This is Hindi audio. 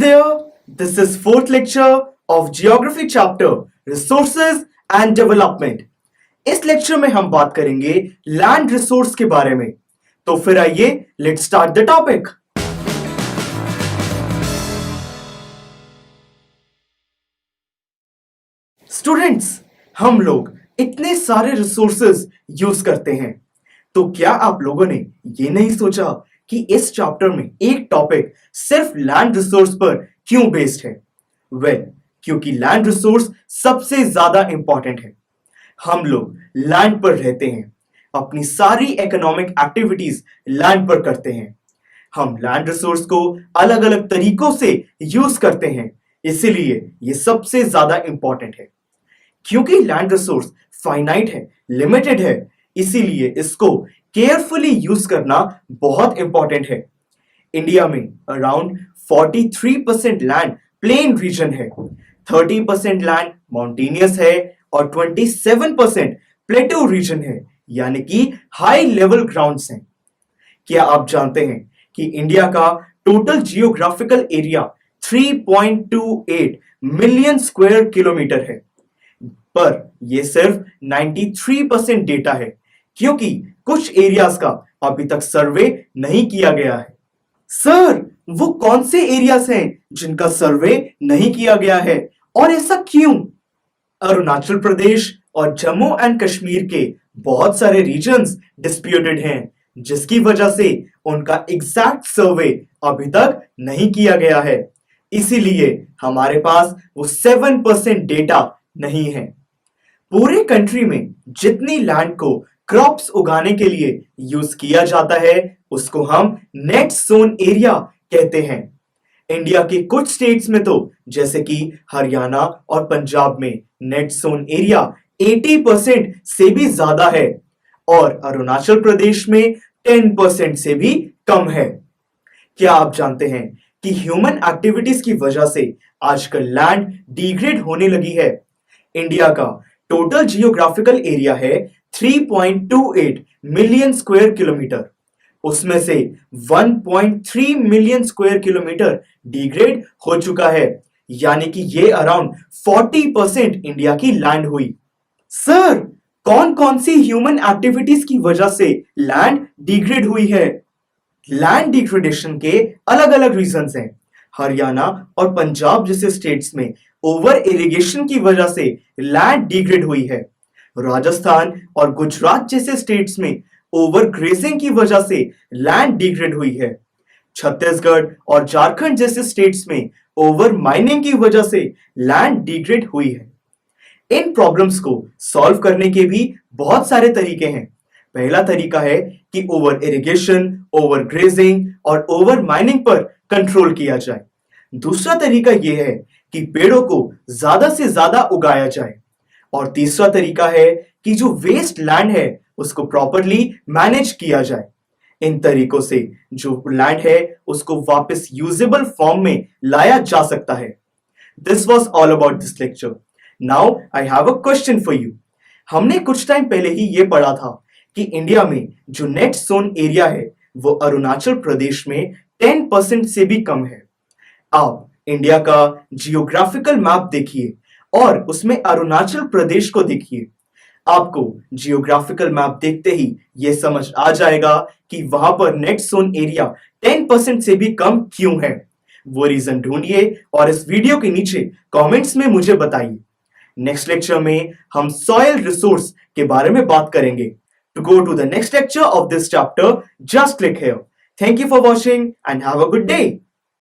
there, this is fourth lecture of Geography chapter Resources and Development. इस लेक्चर में हम बात करेंगे लैंड रिसोर्स के बारे में। तो फिर आइए let's start the topic. Students, हम लोग इतने सारे रिसोर्सेज यूज करते हैं, तो क्या आप लोगों ने ये नहीं सोचा कि इस चैप्टर में एक टॉपिक सिर्फ लैंड रिसोर्स पर क्यों बेस्ड है? क्योंकि लैंड रिसोर्स सबसे ज्यादा इंपॉर्टेंट है। हम लोग लैंड पर रहते हैं, अपनी सारी इकोनॉमिक एक्टिविटीज लैंड पर करते हैं। हम लैंड रिसोर्स को अलग अलग तरीकों से यूज करते हैं, इसीलिए ये सबसे ज्यादा इंपॉर्टेंट है। क्योंकि लैंड रिसोर्स फाइनाइट है, लिमिटेड है, इसीलिए इसको केयरफुली यूज करना बहुत इंपॉर्टेंट है। इंडिया में अराउंड 43% लैंड प्लेन रीजन है, 30% लैंड माउंटेनियस है और 27% प्लेटो रीजन है, यानी कि हाई लेवल ग्राउंड्स हैं। क्या आप जानते हैं कि इंडिया का total geographical area 3.28 million square kilometre है, पर यह सिर्फ 93% डेटा है, क्योंकि कुछ एरियाज का अभी तक सर्वे नहीं किया गया है। सर, वो कौन से एरियाज हैं जिनका सर्वे नहीं किया गया है और ऐसा क्यों? अरुणाचल प्रदेश और जम्मू एंड कश्मीर के बहुत सारे रीजन्स डिस्प्यूटेड हैं, जिसकी वजह से उनका एग्जैक्ट सर्वे अभी तक नहीं किया गया है। इसीलिए हमारे पास वो 7% डेटा नहीं है। पूरे कंट्री में जितनी लैंड को क्रॉप्स उगाने के लिए यूज किया जाता है, उसको हम नेट सोन एरिया कहते हैं। इंडिया के कुछ स्टेट्स में तो जैसे कि हरियाणा और पंजाब में नेट सोन एरिया 80% से भी ज्यादा है और अरुणाचल प्रदेश में 10% से भी कम है। क्या आप जानते हैं कि ह्यूमन एक्टिविटीज की वजह से आजकल लैंड डिग्रेड होने लगी है? इंडिया का टोटल जियोग्राफिकल एरिया है 3.28 मिलियन स्क्वायर किलोमीटर, उसमें से 1.3 मिलियन स्क्वायर किलोमीटर डिग्रेड हो चुका है, यानी कि ये अराउंड 40% इंडिया की लैंड हुई। सर, कौन कौन सी ह्यूमन एक्टिविटीज की वजह से लैंड डिग्रेड हुई है? लैंड डिग्रेडेशन के अलग अलग रीजंस हैं। हरियाणा और पंजाब जैसे स्टेट्स में ओवर इरिगेशन की वजह से लैंड डिग्रेड हुई है। राजस्थान और गुजरात जैसे स्टेट्स में ओवर ग्रेजिंग की वजह से लैंड डिग्रेड हुई है। छत्तीसगढ़ और झारखंड जैसे स्टेट्स में ओवर माइनिंग की वजह से लैंड डिग्रेड हुई है। इन प्रॉब्लम्स को सॉल्व करने के भी बहुत सारे तरीके हैं। पहला तरीका है कि ओवर इरिगेशन, ओवर ग्रेजिंग और ओवर माइनिंग पर कंट्रोल किया जाए। दूसरा तरीका यह है कि पेड़ों को ज्यादा से ज्यादा उगाया जाए। और तीसरा तरीका है कि जो वेस्ट लैंड है उसको प्रॉपरली मैनेज किया जाए। इन तरीकों से जो लैंड है उसको वापस यूजेबल फॉर्म में लाया जा सकता है। This was all about this lecture. Now I have a question for you. हमने कुछ टाइम पहले ही ये पढ़ा था कि इंडिया में जो नेट सोन एरिया है वो अरुणाचल प्रदेश में 10% से भी कम है। आप इंडिया का जियोग्राफिकल मैप देखिए और उसमें अरुणाचल प्रदेश को देखिए। आपको जियोग्राफिकल मैप देखते ही यह समझ आ जाएगा कि वहां पर नेट सोन एरिया 10% से भी कम क्यों है। वो रीजन ढूंढिए और इस वीडियो के नीचे कमेंट्स में मुझे बताइए। नेक्स्ट लेक्चर में हम सॉइल रिसोर्स के बारे में बात करेंगे। To go to the next lecture of this chapter, just click here. Thank you for watching and have a good day.